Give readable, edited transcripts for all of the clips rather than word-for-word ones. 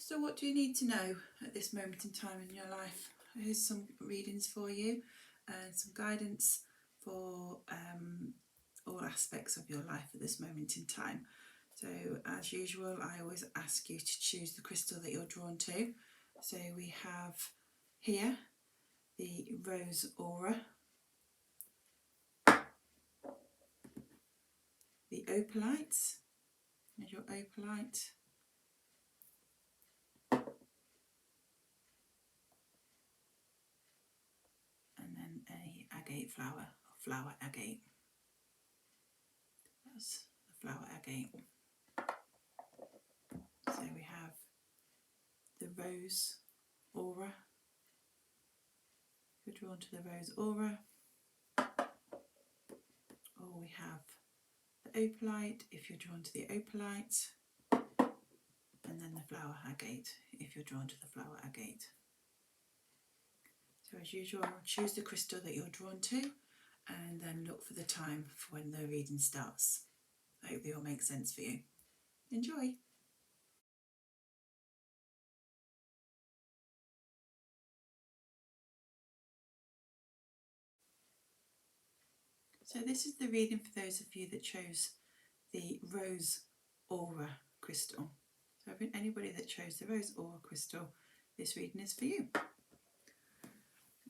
So what do you need to know at this moment in time in your life? Here's some readings for you and some guidance for all aspects of your life at this moment in time. So as usual, I always ask you to choose the crystal that you're drawn to. So we have here the Rose Aura, the Opalite, and your Opalite, and then a agate flower, flower agate. That's the flower agate. So we have the Rose Aura. If you're drawn to the Rose Aura, or we have the Opalite if you're drawn to the Opalite, and then the flower agate if you're drawn to the flower agate. So as usual, choose the crystal that you're drawn to and then look for the time for when the reading starts. I hope they all make sense for you. Enjoy! So this is the reading for those of you that chose the Rose Aura crystal. So anybody that chose the Rose Aura crystal, this reading is for you.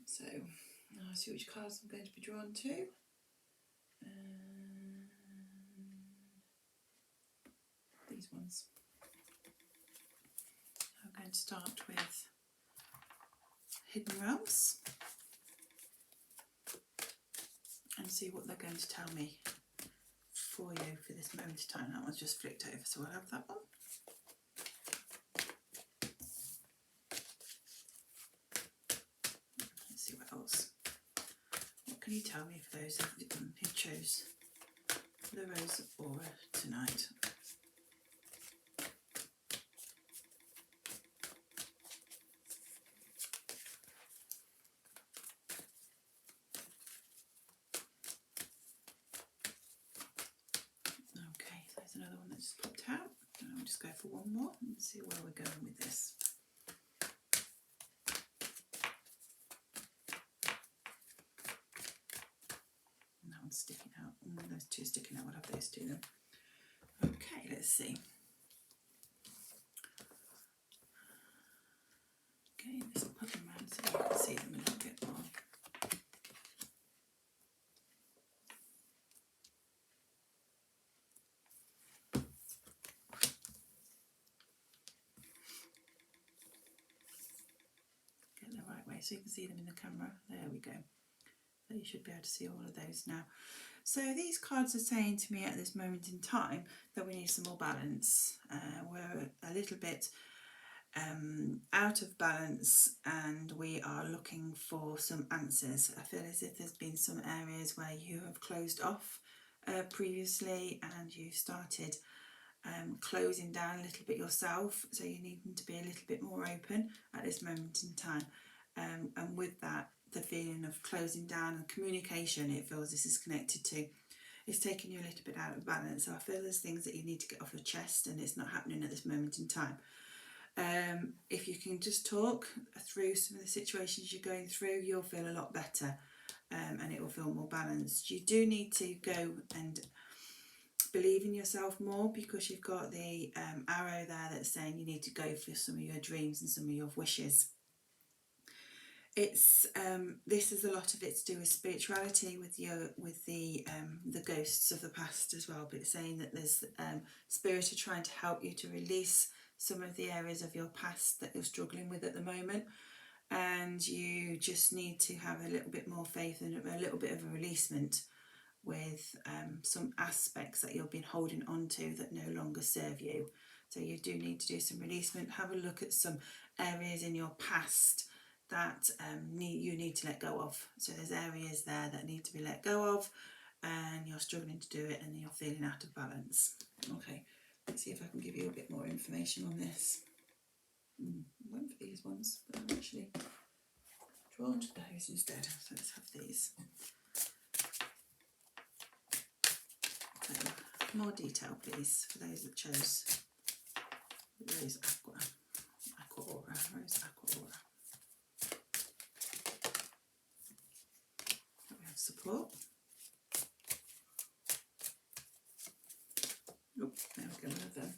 So I'll see which cards I'm going to be drawn to. These ones. I'm going to start with Hidden Realms and see what they're going to tell me for you for this moment of time. That one's just flicked over, so I'll have that one. Let's see what else. What can you tell me for those who chose the Rose Aura tonight? Okay, so there's another one that just popped out. And I'll just go for one more and see where we're going with this. And that one's sticking out. Those two sticking out, we'll have those two then. Okay, let's see. Okay, this will put them around so you can see them a little bit more. Get the right way so you can see them in the camera. There we go. So you should be able to see all of those now. So these cards are saying to me at this moment in time that we need some more balance. We're a little bit out of balance and we are looking for some answers. I feel as if there's been some areas where you have closed off previously and you've started closing down a little bit yourself, so you need to be a little bit more open at this moment in time. And with that, the feeling of closing down and communication, it feels this is connected to, it's taking you a little bit out of balance. So I feel there's things that you need to get off your chest and it's not happening at this moment in time. If you can just talk through some of the situations you're going through, you'll feel a lot better and it will feel more balanced. You do need to go and believe in yourself more, because you've got the arrow there that's saying you need to go for some of your dreams and some of your wishes. It's this is a lot of it to do with spirituality, with the ghosts of the past as well, but it's saying that there's spirit are trying to help you to release some of the areas of your past that you're struggling with at the moment, and you just need to have a little bit more faith and a little bit of a releasement with some aspects that you've been holding on to that no longer serve you. So you do need to do some releasement. Have a look at some areas in your past that you need to let go of. So there's areas there that need to be let go of and you're struggling to do it and you're feeling out of balance. Okay, let's see if I can give you a bit more information on this. I went for these ones, but I'm actually drawn to those instead. So let's have these. So, more detail please for those that chose Rose Aqua. Aura. Rose Aqua Aura. We have support. Oh, there we go, one of them.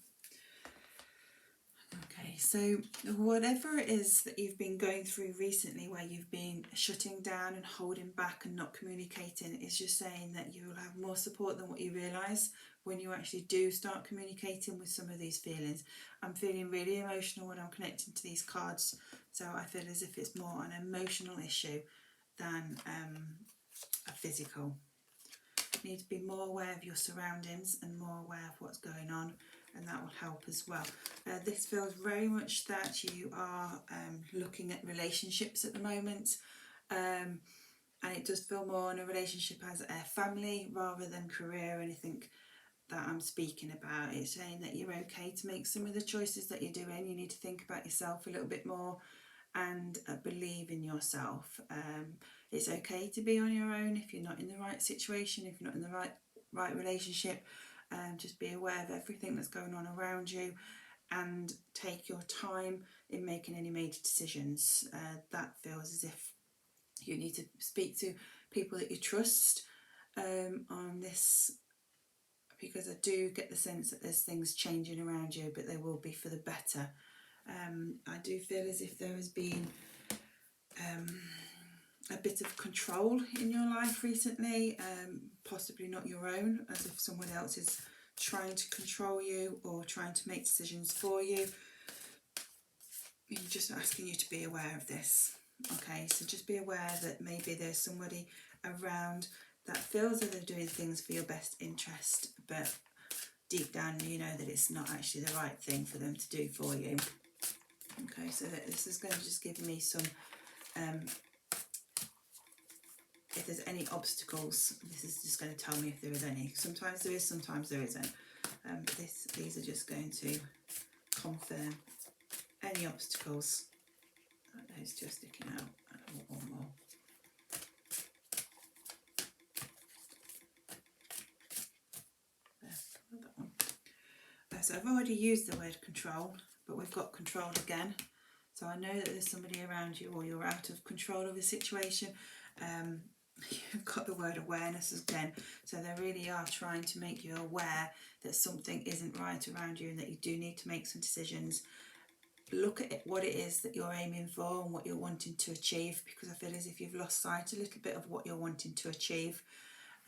Okay, so whatever it is that you've been going through recently, where you've been shutting down and holding back and not communicating, is just saying that you will have more support than what you realise when you actually do start communicating with some of these feelings. I'm feeling really emotional when I'm connecting to these cards, so I feel as if it's more an emotional issue than a physical. You need to be more aware of your surroundings and more aware of what's going on, and that will help as well. This feels very much that you are looking at relationships at the moment, and it does feel more in a relationship as a family rather than career or anything that I'm speaking about. It's saying that you're okay to make some of the choices that you're doing. You need to think about yourself a little bit more and believe in yourself. It's okay to be on your own if you're not in the right situation, if you're not in the right relationship. Just be aware of everything that's going on around you and take your time in making any major decisions. That feels as if you need to speak to people that you trust on this, because I do get the sense that there's things changing around you, but they will be for the better. I do feel as if there has been a bit of control in your life recently, possibly not your own, as if someone else is trying to control you or trying to make decisions for you. I'm just asking you to be aware of this. Okay, so just be aware that maybe there's somebody around that feels that they're doing things for your best interest, but deep down you know that it's not actually the right thing for them to do for you. Okay, so this is going to just give me some, if there's any obstacles, this is just going to tell me if there is any. Sometimes there is, sometimes there isn't. But these are just going to confirm any obstacles. Those two are sticking out. I want one more. There, that one. So I've already used the word control, but we've got control again. So I know that there's somebody around you, or you're out of control of a situation. You've got the word awareness again. So they really are trying to make you aware that something isn't right around you and that you do need to make some decisions. Look at what it is that you're aiming for and what you're wanting to achieve, because I feel as if you've lost sight a little bit of what you're wanting to achieve,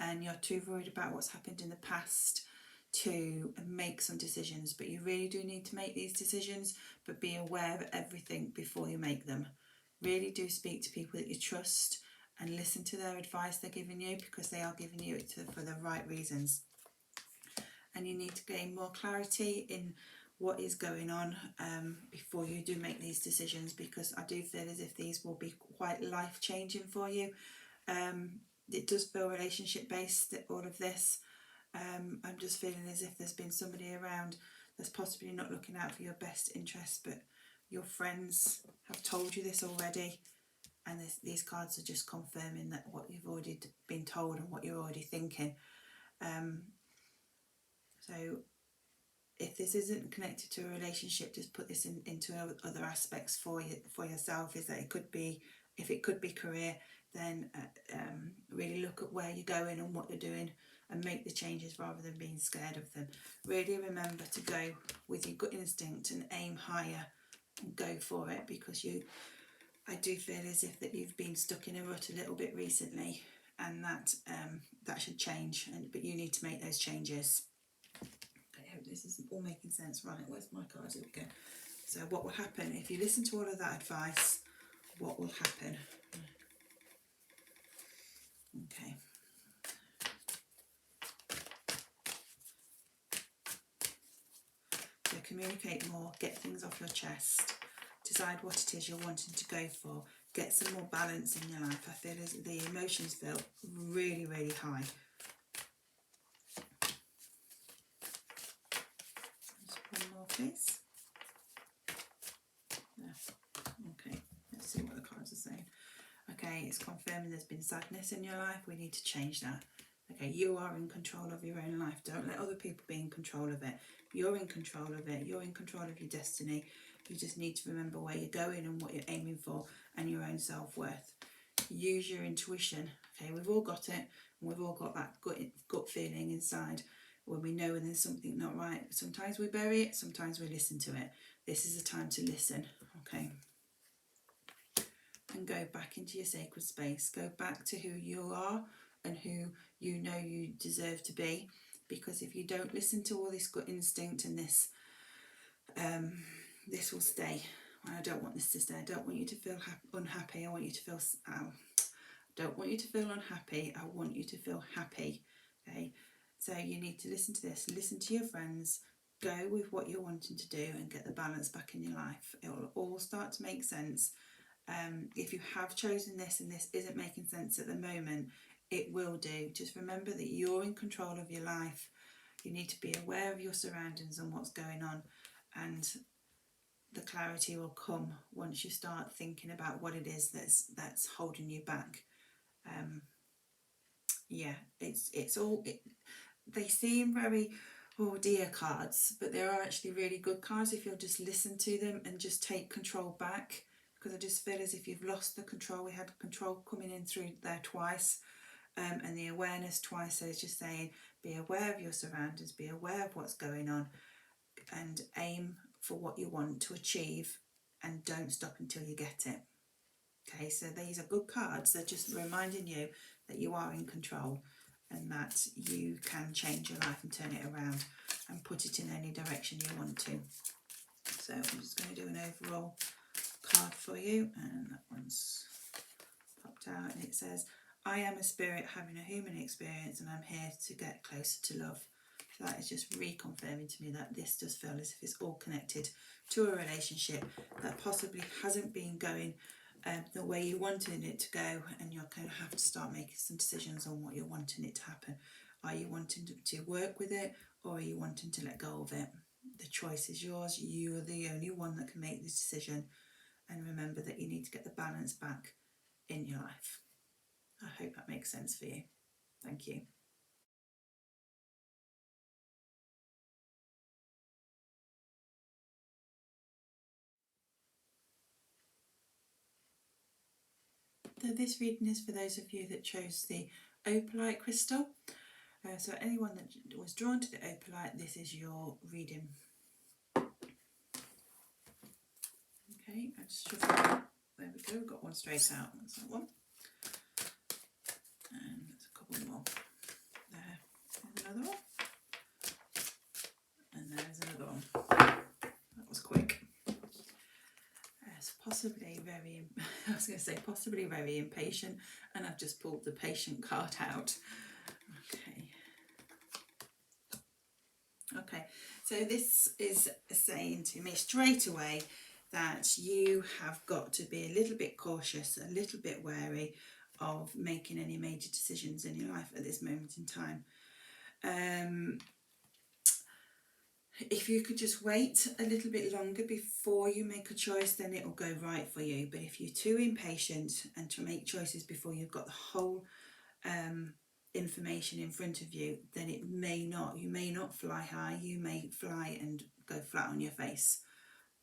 and you're too worried about what's happened in the past to make some decisions. But you really do need to make these decisions, but be aware of everything before you make them. Really do speak to people that you trust and listen to their advice they're giving you, because they are giving you it for the right reasons. And you need to gain more clarity in what is going on before you do make these decisions, because I do feel as if these will be quite life-changing for you. It does feel relationship based, all of this. I'm just feeling as if there's been somebody around that's possibly not looking out for your best interests, but your friends have told you this already, and these cards are just confirming that what you've already been told and what you're already thinking. So if this isn't connected to a relationship, just put this into other aspects for yourself. Is that it could be, if it could be career, then really look at where you're going and what you're doing and make the changes rather than being scared of them. Really remember to go with your gut instinct and aim higher and go for it, because I do feel as if that you've been stuck in a rut a little bit recently, and that should change, but you need to make those changes. I hope this is all making sense. Right, where's my cards? Here we go. So what will happen if you listen to all of that advice? What will happen? Okay. So communicate more, get things off your chest, decide what it is you're wanting to go for, get some more balance in your life. I feel as the emotions feel really, really high. Just one more, please. Okay, let's see what the cards are saying. Okay, it's confirming there's been sadness in your life. We need to change that. Okay, you are in control of your own life. Don't let other people be in control of it. You're in control of it. You're in control of your destiny. You just need to remember where you're going and what you're aiming for, and your own self-worth. Use your intuition. Okay, we've all got it, and we've all got that gut feeling inside when we know when there's something not right. Sometimes we bury it, sometimes we listen to it. This is a time to listen, okay? And go back into your sacred space. Go back to who you are and who you know you deserve to be. Because if you don't listen to all this gut instinct and this will stay. I don't want this to stay. I don't want you to feel unhappy. I want you to feel... don't want you to feel unhappy. I want you to feel happy. Okay, so you need to listen to this. Listen to your friends. Go with what you're wanting to do and get the balance back in your life. It will all start to make sense. If you have chosen this and this isn't making sense at the moment, it will do. Just remember that you're in control of your life. You need to be aware of your surroundings and what's going on, and the clarity will come once you start thinking about what it is that's holding you back. Yeah, it's all... they seem very, oh dear, cards, but they are actually really good cards if you'll just listen to them and just take control back. Because I just feel as if you've lost the control. We had control coming in through there twice, and the awareness twice. So it's just saying, be aware of your surroundings, be aware of what's going on, and aim for what you want to achieve, and don't stop until you get it. Okay, so these are good cards. They're just reminding you that you are in control and that you can change your life and turn it around and put it in any direction you want to. So I'm just going to do an overall card for you, and that one's popped out, and it says, I am a spirit having a human experience, and I'm here to get closer to love. So that is just reconfirming to me that this does feel as if it's all connected to a relationship that possibly hasn't been going the way you wanted it to go, and you're going to have to start making some decisions on what you're wanting it to happen. Are you wanting to work with it, or are you wanting to let go of it? The choice is yours. You are the only one that can make this decision. And remember that you need to get the balance back in your life. I hope that makes sense for you. Thank you. So this reading is for those of you that chose the Opalite crystal. So anyone that was drawn to the Opalite, this is your reading. Okay, I just shuffle it. There we go, we've got one straight out. That's that one. And there's a couple more. There's another one. And there's another one. That was quick. Possibly very, I was going to say possibly very impatient, and I've just pulled the patient card out. Okay, so this is saying to me straight away that you have got to be a little bit cautious, a little bit wary of making any major decisions in your life at this moment in time. If you could just wait a little bit longer before you make a choice, then it'll go right for you. But if you're too impatient and to make choices before you've got the whole information in front of you, then it may not. You may not fly high. You may fly and go flat on your face.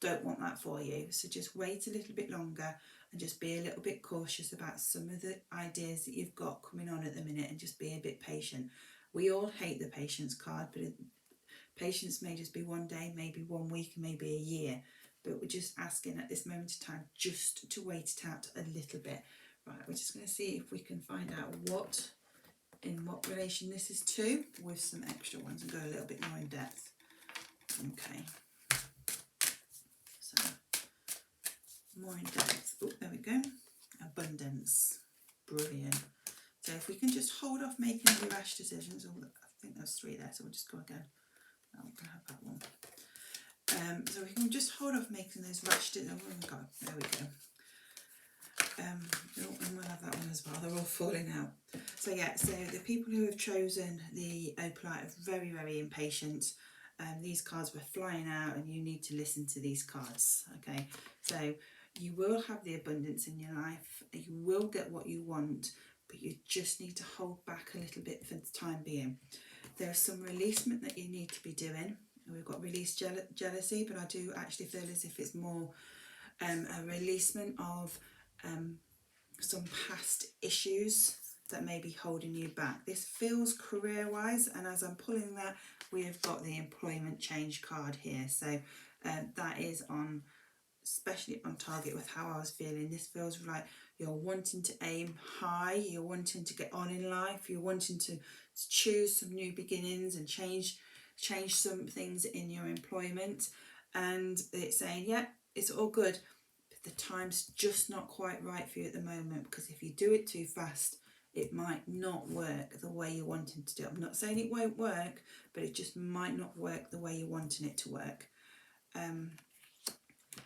Don't want that for you. So just wait a little bit longer and just be a little bit cautious about some of the ideas that you've got coming on at the minute, and just be a bit patient. We all hate the patience card, but patience may just be one day, maybe 1 week, maybe a year. But we're just asking at this moment in time just to wait it out a little bit. Right, we're just going to see if we can find out in what relation this is to, with some extra ones, and go a little bit more in depth. Okay. So, more in depth. Oh, there we go. Abundance. Brilliant. So if we can just hold off making any rash decisions. I think there's 3 there, so we'll just go again. I'm going to have that one. So we can just hold off making those rash decisions. Oh, God, there we go. And we'll have that one as well. They're all falling out. So yeah, so the people who have chosen the Opalite are very, very impatient. These cards were flying out, and you need to listen to these cards. Okay, so you will have the abundance in your life. You will get what you want, but you just need to hold back a little bit for the time being. There's some releasement that you need to be doing. We've got release jealousy, but I do actually feel as if it's more a releasement of some past issues that may be holding you back. This feels career-wise, and as I'm pulling that, we have got the employment change card here. So that is on, especially on target with how I was feeling. This feels like you're wanting to aim high, you're wanting to get on in life, you're wanting to choose some new beginnings and change some things in your employment. And it's saying, yeah, it's all good, but the time's just not quite right for you at the moment, because if you do it too fast, it might not work the way you're wanting to do it. I'm not saying it won't work, but it just might not work the way you're wanting it to work.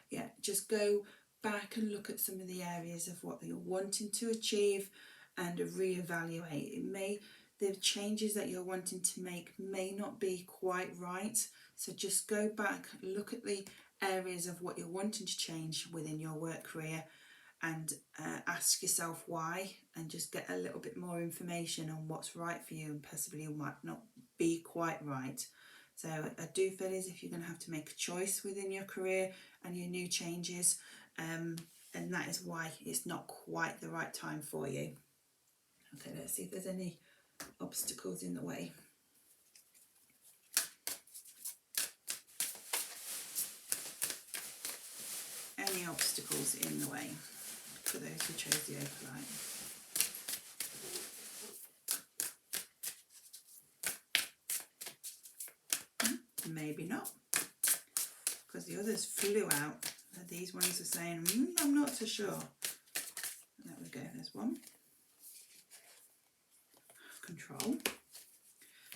Yeah, just go back and look at some of the areas of what you're wanting to achieve and reevaluate. The changes that you're wanting to make may not be quite right. So just go back, look at the areas of what you're wanting to change within your work career, and ask yourself why, and just get a little bit more information on what's right for you and possibly might not be quite right. So I do feel as if you're going to have to make a choice within your career and your new changes, and that is why it's not quite the right time for you. Okay, let's see if there's any obstacles in the way. Any obstacles in the way for those who chose the Opalite. Maybe not, because the others flew out. These ones are saying, I'm not so sure. There we go, there's one. Control.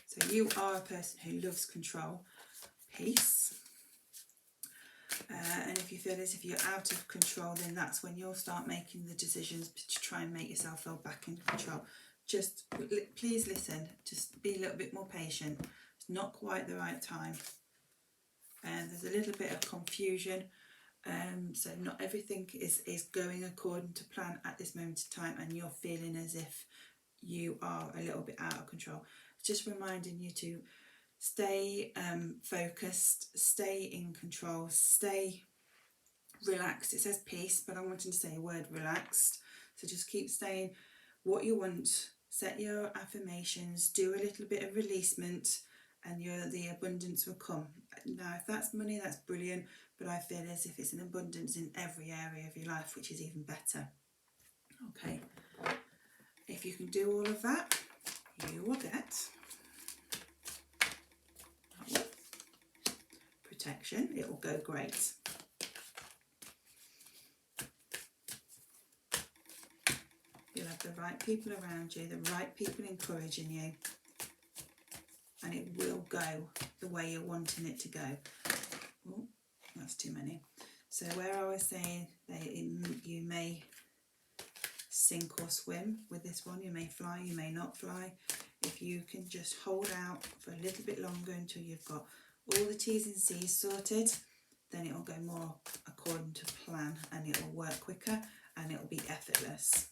So you are a person who loves control, peace. And if you feel as if you're out of control, then that's when you'll start making the decisions to try and make yourself feel back in control. Just please listen, just be a little bit more patient. It's not quite the right time. And there's a little bit of confusion. So not everything is going according to plan at this moment in time, and you're feeling as if you are a little bit out of control. Just reminding you to stay focused, stay in control, stay relaxed. It says peace, but I'm wanting to say the word relaxed. So just keep saying what you want, set your affirmations, do a little bit of releasement, and the abundance will come. Now, if that's money, that's brilliant, but I feel as if it's an abundance in every area of your life, which is even better. Okay, if you can do all of that, you will get protection. It will go great. You'll have the right people around you, the right people encouraging you, and it will go the way you're wanting it to go. Oh, that's too many. So where I was saying that you may sink or swim with this one, you may fly, you may not fly. If you can just hold out for a little bit longer until you've got all the T's and C's sorted, then it will go more according to plan, and it will work quicker and it will be effortless.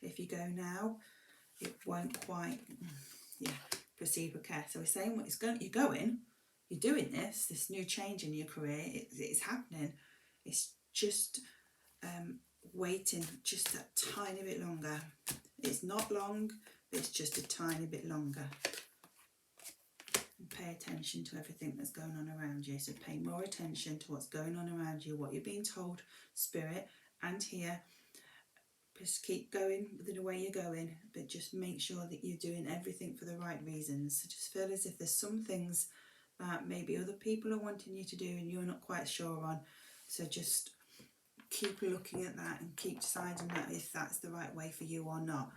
If you go now, it won't quite, proceed with care. So we're saying what it's going, you're doing this new change in your career, it's happening. It's just waiting just a tiny bit longer. It's not long, but it's just a tiny bit longer. And pay attention to everything that's going on around you. So pay more attention to what's going on around you, what you're being told, spirit, and here. Just keep going the way you're going, but just make sure that you're doing everything for the right reasons. So just feel as if there's some things that maybe other people are wanting you to do and you're not quite sure on. So just keep looking at that and keep deciding that if that's the right way for you or not.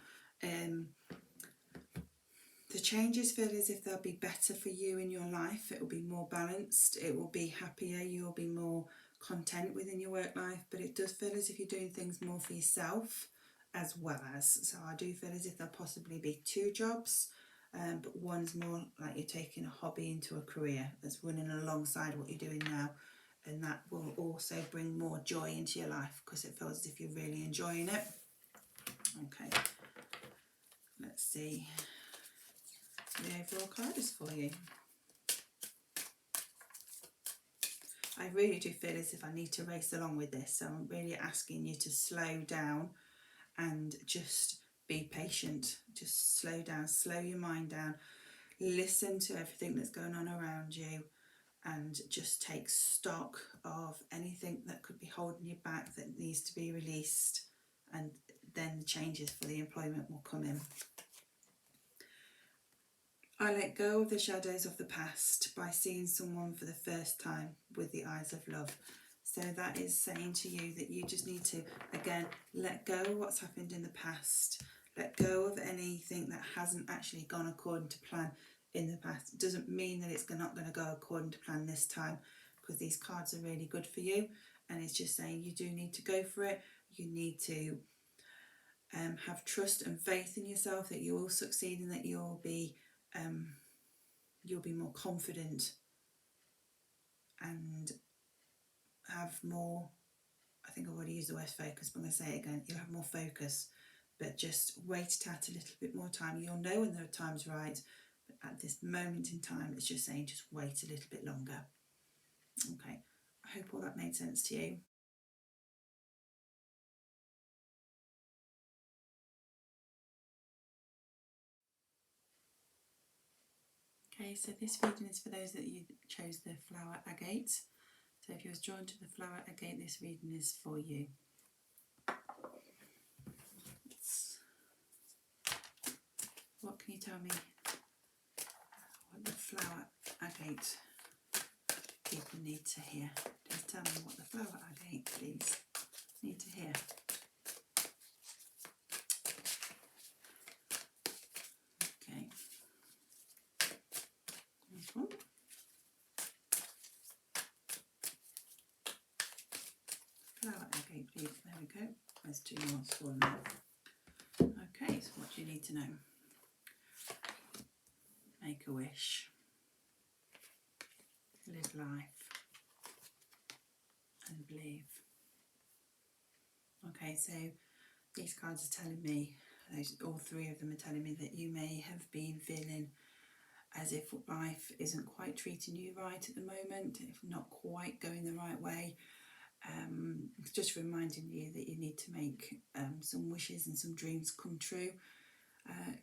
The changes feel as if they'll be better for you in your life. It will be more balanced. It will be happier. You'll be more content within your work life. But it does feel as if you're doing things more for yourself as well as. So I do feel as if there'll possibly be 2 jobs, but one's more like you're taking a hobby into a career that's running alongside what you're doing now. And that will also bring more joy into your life because it feels as if you're really enjoying it. Okay, let's see the overall card is for you. I really do feel as if I need to race along with this, so I'm really asking you to slow down and just be patient. Just slow down, slow your mind down, listen to everything that's going on around you, and just take stock of anything that could be holding you back that needs to be released, and then the changes for the employment will come in. I let go of the shadows of the past by seeing someone for the first time with the eyes of love. So that is saying to you that you just need to, again, let go of what's happened in the past. Let go of anything that hasn't actually gone according to plan in the past. It doesn't mean that it's not going to go according to plan this time, because these cards are really good for you. And it's just saying you do need to go for it. You need to have trust and faith in yourself that you will succeed, and that you'll be more confident and have more, I think I've already used the word focus, but I'm going to say it again, you'll have more focus, but just wait it out a little bit more time. You'll know when the time's right, but at this moment in time, it's just saying just wait a little bit longer. Okay, I hope all that made sense to you. Okay, so this reading is for those that you chose the flower agate. So if you was drawn to the flower agate, this reading is for you. What can you tell me what the flower agate people need to hear? Please tell me what the flower agate, please, need to hear. Okay. This one. Flower agate, please. There we go. There's two more swollen up. Okay, so what do you need to know? Make a wish. Live life. And believe. Okay, so these cards are telling me, all three of them are telling me that you may have been feeling as if life isn't quite treating you right at the moment, if not quite going the right way. It's just reminding you that you need to make some wishes and some dreams come true,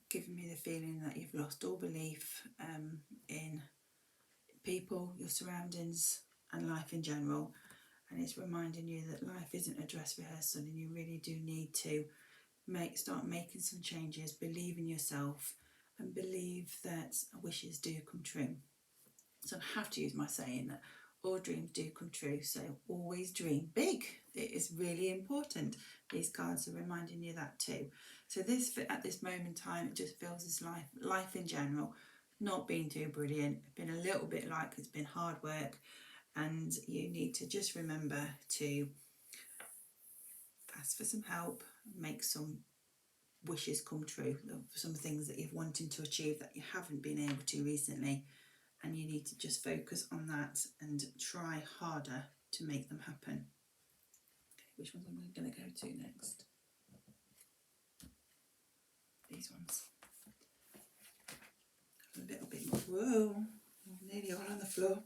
giving me the feeling that you've lost all belief in people, your surroundings and life in general, and it's reminding you that life isn't a dress rehearsal and you really do need to start making some changes, believe in yourself and believe that wishes do come true. So I have to use my saying that all dreams do come true, so always dream big. It is really important. These cards are reminding you that too. So this, at this moment in time, it just feels as life in general not being too brilliant, been a little bit like it's been hard work, and you need to just remember to ask for some help, make some wishes come true, some things that you've wanted to achieve that you haven't been able to recently, and you need to just focus on that and try harder to make them happen. Okay, which ones am I going to go to next? These ones. A little bit more, whoa, nearly all on the floor.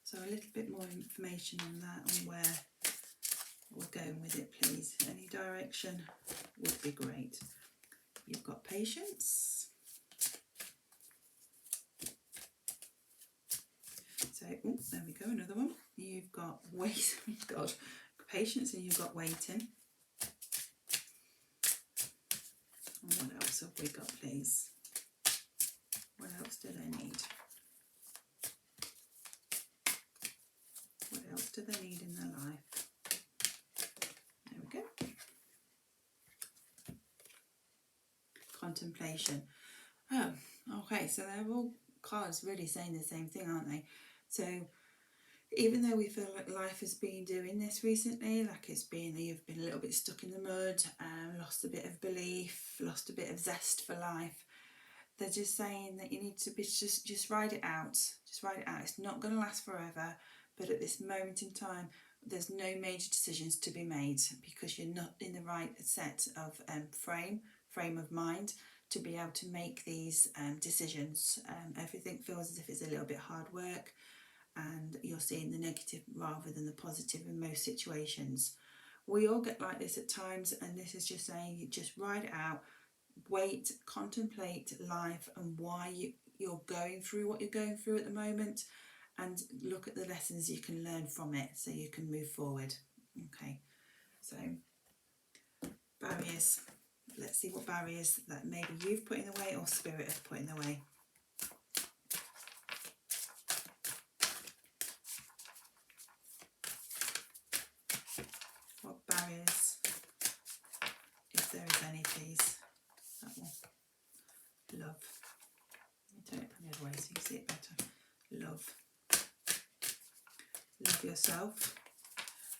So a little bit more information on that, on where we're going with it, please. Any direction would be great. You've got patience. So, oh, there we go, another one. You've got wait, God, patience, and you've got waiting. And what else have we got, please? What else do they need? What else do they need in their life? There we go. Contemplation. Oh, okay, so they're all cards really saying the same thing, aren't they? So even though we feel like life has been doing this recently, like you've been a little bit stuck in the mud, lost a bit of belief, lost a bit of zest for life, they're just saying that you need to be just ride it out. Just ride it out. It's not going to last forever, but at this moment in time, there's no major decisions to be made because you're not in the right set of frame of mind to be able to make these decisions. Everything feels as if it's a little bit hard work. and you're seeing the negative rather than the positive in most situations. We all get like this at times, and this is just saying you just write it out, wait, contemplate life and why you're going through what you're going through at the moment, and look at the lessons you can learn from it so you can move forward. Okay, so barriers. Let's see what barriers that maybe you've put in the way or spirit has put in the way. What barriers, if there is any, please? That one. Love. Turn it the other way so you see it better. Love. Love yourself,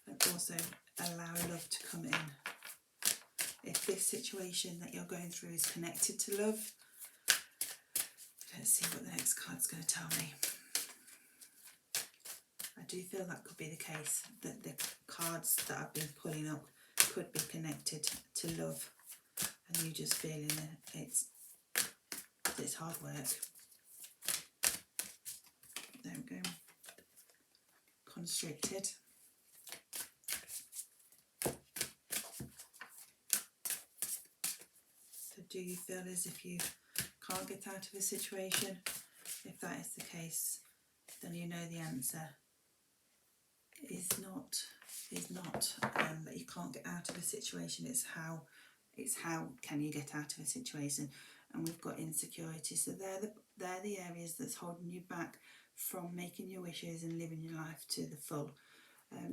and also allow love to come in. If this situation that you're going through is connected to love, let's see what the next card's going to tell me. I do feel that could be the case, that the cards that I've been pulling up could be connected to love, and you just feeling that it's hard work. There we go. Constricted. So do you feel as if you can't get out of a situation? If that is the case, then you know the answer is not that you can't get out of a situation. It's how can you get out of a situation. And we've got insecurities, so they're the areas that's holding you back from making your wishes and living your life to the full.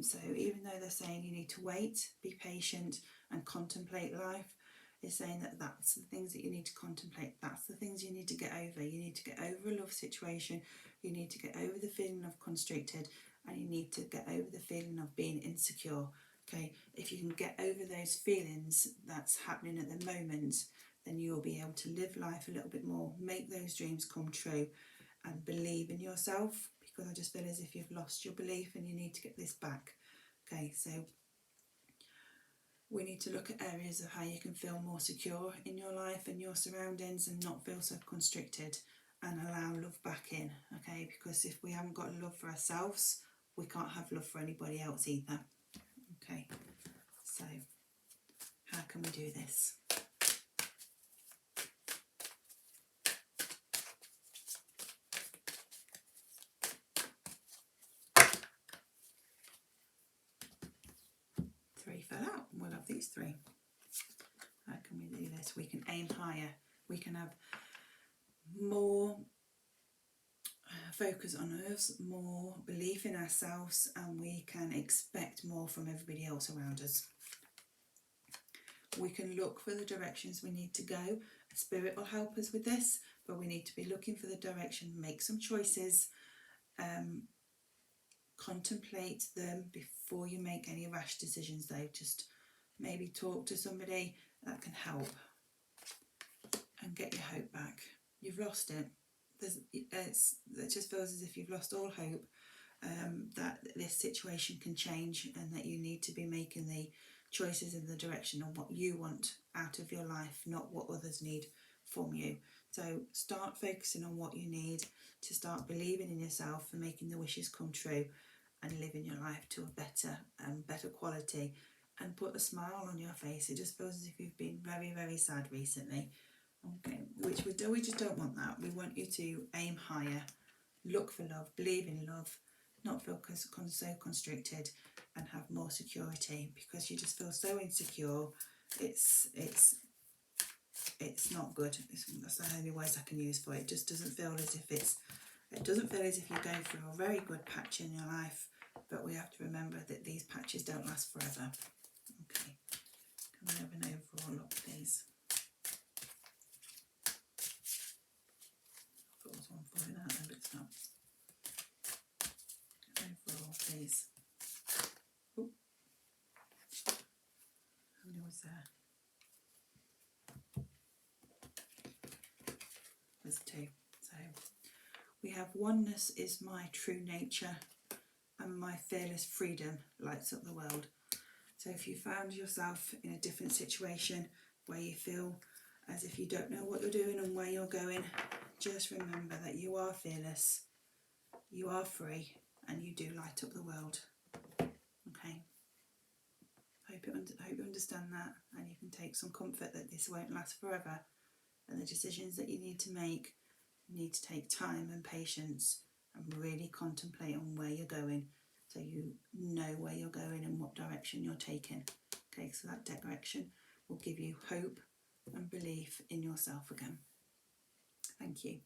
So even though they're saying you need to wait, be patient and contemplate life, it's saying that that's the things that you need to contemplate, that's the things you need to get over. You need to get over a love situation, you need to get over the feeling of constricted, and you need to get over the feeling of being insecure. Okay, if you can get over those feelings that's happening at the moment, then you'll be able to live life a little bit more, make those dreams come true, and believe in yourself, because I just feel as if you've lost your belief and you need to get this back. Okay, so we need to look at areas of how you can feel more secure in your life and your surroundings and not feel so constricted, and allow love back in. Okay, because if we haven't got love for ourselves, we can't have love for anybody else either. Okay, so how can we do this? Three fell out. We'll have these three. How can we do this? We can aim higher. We can have more focus on us, more belief in ourselves, and we can expect more from everybody else around us. We can look for the directions we need to go. Spirit will help us with this, but we need to be looking for the direction, make some choices, contemplate them before you make any rash decisions though. Just maybe talk to somebody that can help and get your hope back. You've lost it. It just feels as if you've lost all hope, that this situation can change, and that you need to be making the choices in the direction of what you want out of your life, not what others need from you. So start focusing on what you need to start believing in yourself and making the wishes come true, and living your life to a better quality, and put a smile on your face. It just feels as if you've been very, very sad recently. Okay, which we just don't want that. We want you to aim higher, look for love, believe in love, not feel so constricted, and have more security, because you just feel so insecure. It's not good. That's the only words I can use for it. It just doesn't feel as if it doesn't feel as if you're going through a very good patch in your life, but we have to remember that these patches don't last forever. Okay, can we have an overall look, please? I thought there was one falling out there, but it's not. Overall, please. Ooh. How many was there? There's two. So we have oneness is my true nature, and my fearless freedom lights up the world. So if you found yourself in a different situation where you feel as if you don't know what you're doing and where you're going, just remember that you are fearless, you are free, and you do light up the world. Okay. Hope you understand that, and you can take some comfort that this won't last forever, and the decisions that you need to make need to take time and patience and really contemplate on where you're going, so you know where you're going and what direction you're taking. Okay, so that direction will give you hope and belief in yourself again. Thank you.